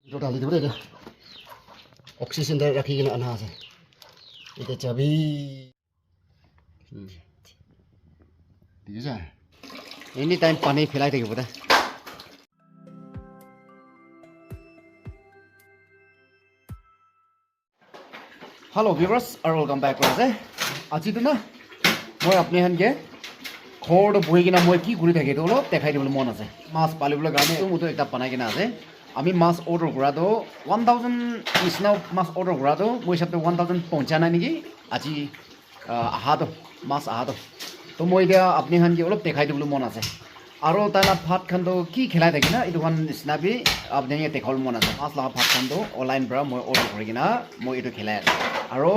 Itu tali itu deh. Oksigen dari kaki kena anak sih. Itu cabai. Bisa. Ini time panik filai deh kita. Hello viewers, welcome back guys. আজি তো না মই আপনি Han ঘৰত বহি কিনা মই কি কৰি থাকে অলপ দেখাই দিবলৈ মন আছে মাছ পালিবলৈ কাৰণে মোটো একটা বনাই কিনা আছে আমি মাছ অৰ্ডাৰ কৰাটো 1000 নিচিনা মাছ অৰ্ডাৰ কৰাটো মই হিচাপে 1000 পঞ্চা নাই নেকি আজি আহাটো মাছ আহাটো তো মই এতিয়া আপনি হানকে অলপ দেখাই দিবলৈ মন আছে আৰু তাইলা ভাত খানটো কি খেলাই থাকে না এইটো নিচিনাবি আপনি দেখাবলৈ মন আছে মাছ লগা ভাত খানটো অনলাইন পৰা মই অৰ্ডাৰ কৰি কিনা মই এইটো খেলাই আছে আৰু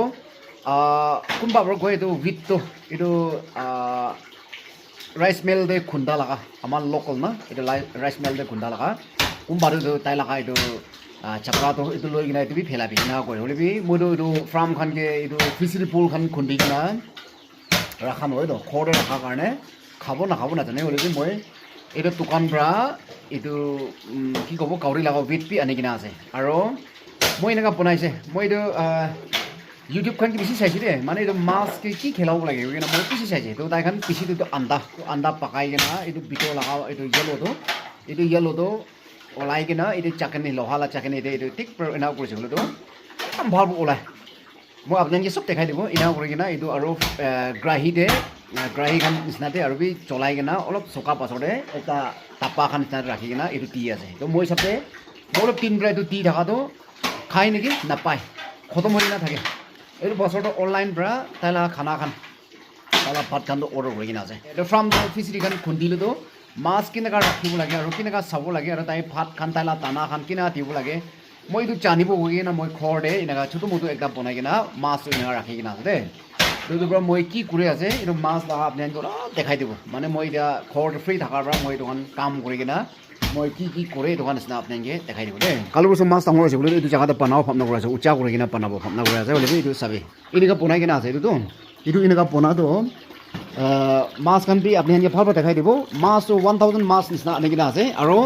কোনবাবৰ গৈ এইটো ভিতটো এইটো ৰাইচ মিল দে খুন্দা লগা আমাৰ লোকেল না এইটো ৰাইচ মিল দে খুন্দা লগা কোনবাৰো তাই লগা এইটো চাপৰাটো এইটো লৈ কিনা এইটো ফেলাবি কিনা কৰি হ'লেবি মইতো এইটো ফাৰ্ম খানকে এইটো ফিচাৰী পুল খান খুন্দি কিনা ৰাখা নহয় তো ঘৰতে ৰখাৰ কাৰণে খাব নাজানে হ'লেবি মই এইটো দোকান পৰা এইটো কি ক'ব কাউৰী লগা ভিতপি আনি কিনা আছে আৰু মই এনেকুৱা বনাইছে মই এইটো YouTube খান কি বেছি চাইছে দে মানে এইটো মাছ কি খেলাব লাগে কিনা মই বেছি চাইছে তো তাই খান পিছিটো আন্দা পকাই কিনা এইটো ভিতৰ লগা এইটো য়েলোটো ওলাই কিনা এইটো চাকনি লোহালা চাকনি এইটো ঠিক এনা কৰিছে বোলো তো ভাল ওলাই মই আপোনাক চব দেখাই দিব এনা কৰি কিনা এইটো আৰু গ্ৰাহী খান নিচিনাতে আৰু বি চলাই কিনা অলপ চকা পাছতে এটা টাপা খান নিচিনাতে ৰাখি কিনা এইটো টি আছে তো মই হিচাপে মই অলপ তিন এইটো টি থকাটো খাই নেকি নাপায় খতম হৈ নাথাকে এইটো বছৰটো অনলাইন পৰা তাইলা খানা খান তাইলা ভাত খানটো অৰ্ডাৰ কৰি কিনা আছে এইটো ফাৰ্ম ফিচাৰী খান খুন্দিলেতো মাছ কেনেকুৱা ৰাখিব লাগে আৰু কেনেকুৱা চাব লাগে আৰু তাই ভাত খান তাইলা দানা খান কেনেকুৱা দিব লাগে মই এইটো জানিব গৈ কিনা মই ঘৰতে এনেকুৱা ছোটো মোটো একটা বনাই কিনা মাছটো এনেকুৱা ৰাখি কিনা আছে দেই এইটোৰ পৰা মই কি কৰি আছে এইটো মাছ লগা আপুনি অলপ দেখাই দিব মানে মই এতিয়া ঘৰত ফ্ৰী থকাৰ পৰা মই এইটো কাম কৰি কিনা মই কি কৰে এইটো নিচিনা আপোনালোকে দেখাই দিব দেই কালি বছৰ মাছ ডাঙৰ হৈছে বোলে এইটো জেগাতে বনাব ভাবনা কৰি আছে উচ্চা কৰি কিনা বনাব ভাবনা কৰি আছে বোলে এইটো চাবি এনেকুৱা বনাই কিনা আছে এইটো এনেকুৱা বনাটো মাছ খান বি আপুনি ভাল পাই দেখাই দিব মাছটো 1000 মাছ নিচিনা আনি কিনা আছে আৰু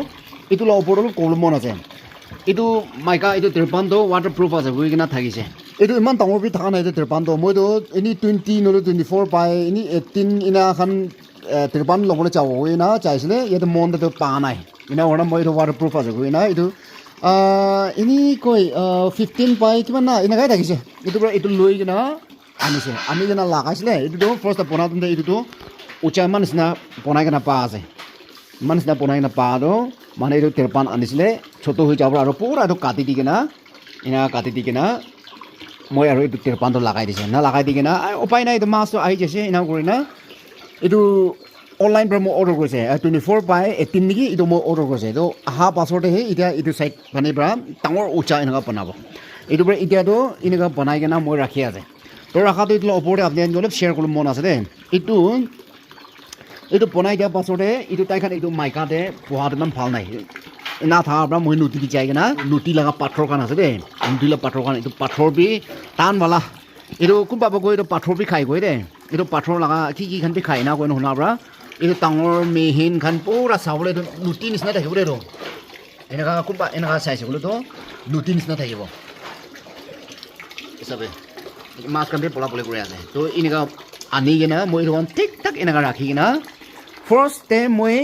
এইটো ওপৰত অলপ ক'ব মন আছে এইটো মাইকা এইটো ত্ৰিপানটো ৱাটাৰ প্ৰুফ আছে গৈ কিনা থাকিছে এইটো ইমান ডাঙৰ বি থকা নাই এইটো ত্ৰিপানটো মইতো এনি 20 নহ'লে 24 পাই এনি 18 এনা খান ত্ৰিপান ল'বলৈ চাব না চাইছিলে ইয়াতে মনটো পা নাই এনে ওনা মই এইটো ৱাটাৰ প্ৰুফ আছে গৈ না এইটো এনি কৈ 15 পাই কিমান না এনেকুৱাই থাকিছে এইটো পৰা এইটো লৈ কিনা আনিছে আনি কিনা লগাইছিলে এইটোতো ফাৰ্ষ্ট বনাওঁতে এইটোতো উচ্চা ইমান নিচিনা বনাই কিনা পা আছে ইমান নিচিনা বনাই কিনা পাটো মানে এইটো ত্ৰিপান আনিছিলে ছোট হৈ যাব আৰু পুৰা এইটো কাটি দি কিনা এনেকুৱা কাটি দি কিনা মই আৰু এইটো ত্ৰিপানটো লগাই দিছে না লগাই দি কিনা উপায় নাই এইটো মাছটো আহি যাইছে এনেকুৱা কৰি না এইটো অনলাইন পৰা মই অৰ্ডাৰ কৰিছে 24 বাই 18 নেকি এইটো মই অৰ্ডাৰ কৰিছে এইটো অহা পাছতেহে এতিয়া এইটো চাইড মানে পৰা ডাঙৰ উচ্চা এনেকুৱা বনাব এইটো পৰা এতিয়াতো এনেকুৱা বনাই কিনা মই ৰাখি আছে তো ৰাখাটো এইটো ওপৰতে আপুনি অলপ শ্বেয়াৰ কৰিব মন আছে দেই এইটো বনাই দিয়াৰ পাছতে এইটো তাইখান এইটো মাইকাতে পোহাটো ইমান ভাল নাই না থকাৰ পৰা মই নুটি দি যাই কিনা নুটি লগা পাথৰ খান আছে দেই নুটি লগা পাথৰ খান এইটো পাথৰ বি টানবালা এইটো কোনোবা গৈ এইটো পাথৰ বি খাই গৈ দেই এইটো পাথৰ লগা কি খান বি খাই না গৈ শুনাৰ পৰা এইটো ডাঙৰ মেহিন খান পুৰা চাবলৈ এইটো নুটি নিচিনা থাকিব দেই এইটো এনেকুৱা কোনোবা এনেকুৱা চাইছে বোলেতো নুটি নিচিনা থাকিব হিচাপে মাছ খান পলা কৰি আছে তো এনেকুৱা আনি কিনা মই এইটো ঠিক ঠাক এনেকুৱা ৰাখি কিনা ফাৰ্ষ্টতে মই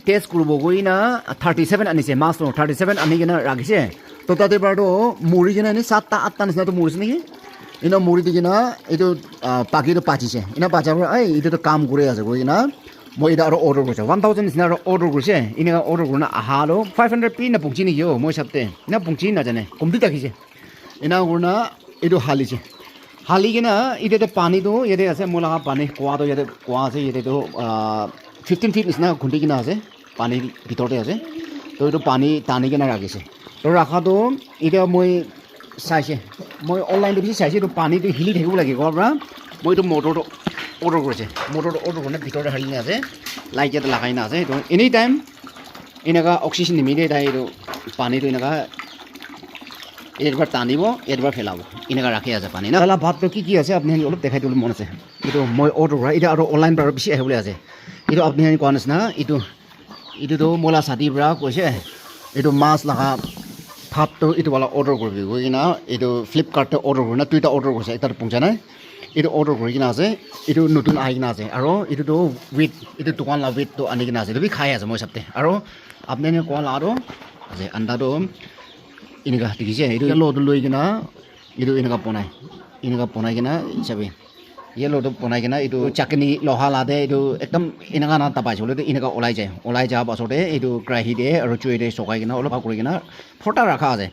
টেষ্ট কৰিব গৈ না 37 আনিছে মাছটো 37 আনি কিনা ৰাখিছে তো তাতে পৰাতো মুড়ি কিনা এনে 7-8টা নিচিনাটো মৰিছে নেকি এনে মুড়ি দি কিনা এইটো পাখিটো পাচিছে এনে পাচাৰ পৰা এইটোতো কাম কৰি আছে গৈ কিনা মই এটা আৰু অৰ্ডাৰ কৰিছোঁ 1000 নিচিনা আৰু অৰ্ডাৰ কৰিছে এনেকুৱা অৰ্ডাৰ কৰি না আহা আৰু 500 পি না পুংচি নেকি মই চাপতে না পুংচি নাজানে কমটি ৰাখিছে এনেকুৱা কৰি না এইটো হালি কিনা এতিয়াতো পানীটো ইয়াতে আছে মোৰ লগা পানী কুঁৱাটো ইয়াতে কুঁৱা আছে ইয়াতেতো 15 ফিট নিচিনা খুন্দি কিনা আছে পানীৰ ভিতৰতে আছে তো এইটো পানী টানি কিনা ৰাখিছে তো ৰাখাটো এতিয়া মই চাইছে মই অনলাইনটো বেছি চাইছে এইটো পানীটো হিলি থাকিব লাগে ঘৰৰ পৰা মই এইটো মটৰটো অৰ্ডাৰ কৰিছে মটৰটো অৰ্ডাৰ কৰোঁতে ভিতৰতে হালি আছে লাইট ইয়াতে লগাই না আছে এইটো এনি টাইম এনেকুৱা অক্সিজেন নিমিলে তাই এইটো পানীটো এনেকুৱা এবাৰ টানিব এবাৰ পেলাব এনেকুৱা ৰাখি আছে পানী না ভাতটো কি আছে আপুনি অলপ দেখাই দিবলৈ মন আছে এইটো মই অৰ্ডাৰ কৰা এতিয়া আৰু অনলাইন পৰা বেছি আহিবলৈ আছে এইটো আপুনি কোৱা নিচিনা এইটোতো মোলা ছাতিৰ পৰা কৈছে এইটো মাছ লগা ভাতটো এইটো বোলা অৰ্ডাৰ কৰিবি গৈ কিনা এইটো ফ্লিপকাৰ্টতে অৰ্ডাৰ কৰি না তুই এটা অৰ্ডাৰ কৰিছে এটা পঞ্চা নাই এইটো অৰ্ডাৰ কৰি কিনা আছে এইটো নতুন আহি কিনা আছে আৰু এইটোতো ৱেইট এইটো দোকান লা ৱেইটটো আনি কিনা আছে তুমি খাই আছে মই চাপতে আৰু আপুনি কোৱা লাৰো যে আন্দাটো এনেকুৱা দেখিছে এইটো লটো লৈ কিনা এইটো এনেকুৱা বনাই কিনা হিচাপে লটো বনাই কিনা এইটো চাকনি লহা লাদে এইটো একদম এনেকুৱা না তাপাইছে বোলে এনেকুৱা ওলাই যোৱাৰ পাছতে এইটো কেৰাহী দিয়ে আৰু চুইতে চকাই কিনা অলপ কৰি কিনা ফটা ৰখা আছে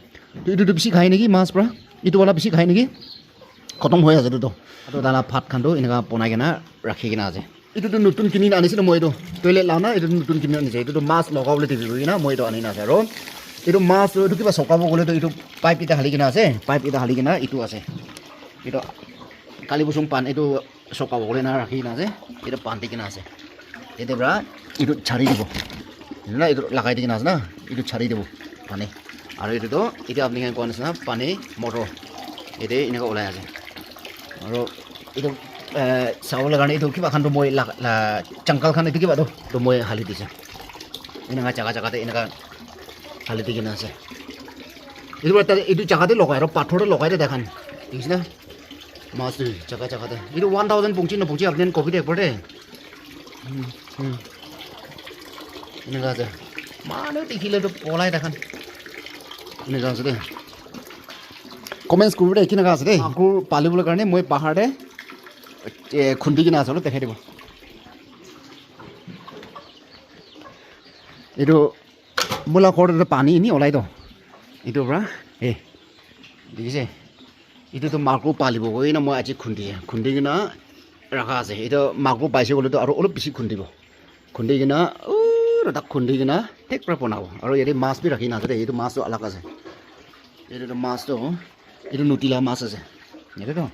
এইটোতো বেছি খাই নেকি মাছ পৰা এইটো অলপ বেছি খাই নেকি খতম হৈ আছে এইটোতো আৰু দানা ভাত খানটো এনেকুৱা বনাই কিনা ৰাখি কিনা আছে এইটোতো নতুন কিনি আনিছিলোঁ মই এইটো টয়লেট লাও না এইটো নতুন কিনি আনিছে এইটোতো মাছ লগাবলৈ টিভি কৰি কিনা মই এইটো আনি আছে আৰু এইটো মাছ এইটো কিবা চকাব গ'লেতো এইটো পাইপ এটা হালি কিনা আছে পাইপ এটা হালি কিনা এইটো আছে এইটো কালি বচুং পান এইটো চকাব গ'লে না ৰাখি কিনা আছে এইটো পান দি কিনা আছে এতিয়া পৰা এইটো ছাৰি দিব না এইটো লগাই দি কিনা আছে না এইটো ছাৰি দিব পানী আৰু এইটোতো এতিয়া আপুনি কোৱা নিচিনা পানী মটৰ এইটো এনেকুৱা ওলাই আছে আৰু এইটো চাবলৈ কাৰণে এইটো কিবা খানটো মই চাংকাল খান এইটো কিবাটো তো মই হালি দিছোঁ এনেকুৱা জেগাতে এনেকুৱা হালি দি কিনা আছে এইটো জেগাতে লগাই আৰু পাথৰতে লগাই দে দেখান দেখিছে না মাছটো জেগাতে এইটো 1000 পঞ্চি নপঞ্চি আপুনি কবি দে একবাৰ দে এনেকুৱা আছে মানুহ দেখিলেতো পলাই দেখান এনেকুৱা আছে দেই কমেণ্টছ কৰিব দেই কেনেকুৱা আছে দেই মাগুৰ পালিবলৈ কাৰণে মই পাহাৰতে খুন্দি কিনে আছোঁ দেখাই দিব এইটো বোলা ঘৰতে পানী এনে ওলাই দিওঁ এইটোৰ পৰা দেখিছে এইটোতো মাগুৰ পালিব গৈ না মই আজি খুন্দি কিনা ৰখা আছে এইটো মাগুৰ পাইছে গ'লেতো আৰু অলপ বেছি খুন্দি কিনা তাক খুন্দি কিনা ঠিক পৰা বনাব আৰু ইয়াতে মাছ বি ৰাখি নাছে দেই এইটো মাছটো আলাগ আছে এইটোতো মাছটো এইটো নুতিলা মাছ আছে এইটোতো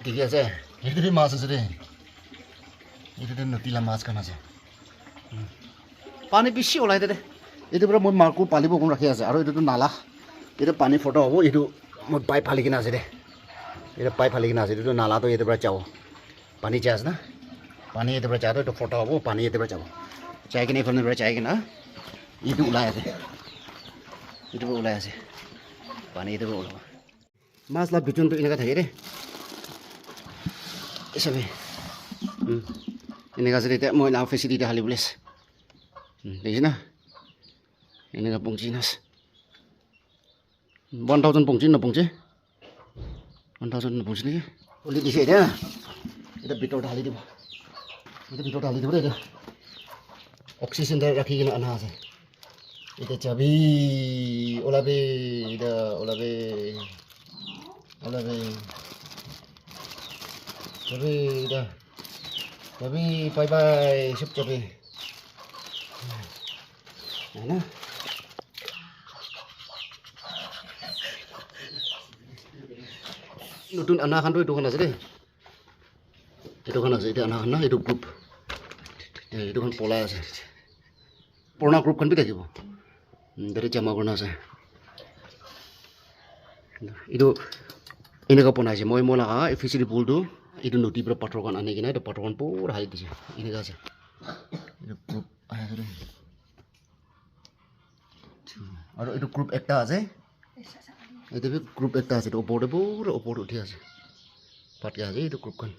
ঠিকে আছে এইটোতো মাছ আছে দেই এইটোতো নুতিলা মাছ খান আছে পানী বেছি ওলাই দে এইটোৰ পৰা মই মাগুৰ পালিব অকণ ৰাখি আছে আৰু এইটোতো নালা এইটো পানী ফটো হ'ব এইটো মই পাইপ ফালি কিনা আছে দে এইটো পাইপ ফালি কিনা আছে এইটোতো নালাটো এইটোৰ পৰা যাব পানী যাই আছে না পানী এইটোৰ পৰা যাওঁতো এইটো ফটো হ'ব পানী এইটোৰ পৰা যাব চাই কিনে এইফালৰ পৰা চাই কিনা এইটো ওলাই আছে এইটোৰ পৰা ওলাই আছে পানী এইটোৰ পৰা ওলাব মাছ লাভ বিচনটো এনেকুৱা থাকে দেই হিচাপে এনেকুৱা আছে এতিয়া মই লাভ ফেচিলিটি হালি বুলিছে দেখিছে না এনেকুৱা পঞ্চি নাচ 1000 পঞ্চি নপঞ্চি 1000 নপঞ্চি নেকি বুলি দিছে এতিয়া এটা ভিতৰত ঢালি দিব এতিয়া অক্সিজেন ৰাখি কিনে অনা আছে এতিয়া চাবি ওলাবি এতিয়া ওলাবি এতিয়া চাবি বাই চব চাবি না নতুন আনা খানটো এইটোখন আছে দেই এইটোখন আছে এতিয়া আনাখন না এইটো গ্ৰুপ এইটোখন পলাই আছে পুৰণা গ্ৰুপখন বি থাকিব তাতে জমা কৰা আছে এইটো এনেকুৱা বনাইছে মই লগা এই ফিচাৰী পুলটো এইটো নদীৰ পৰা পাথৰখন আনি কিনে এইটো পাথৰখন পুৰা হালি দিছে এনেকুৱা আছে এইটো গ্ৰুপ আৰু এইটো গ্ৰুপ একটা আছে এইটো গ্ৰুপ একটা আছে ওপৰতে পুৰা ওপৰত উঠি আছে পাতকে আছে এইটো গ্ৰুপখন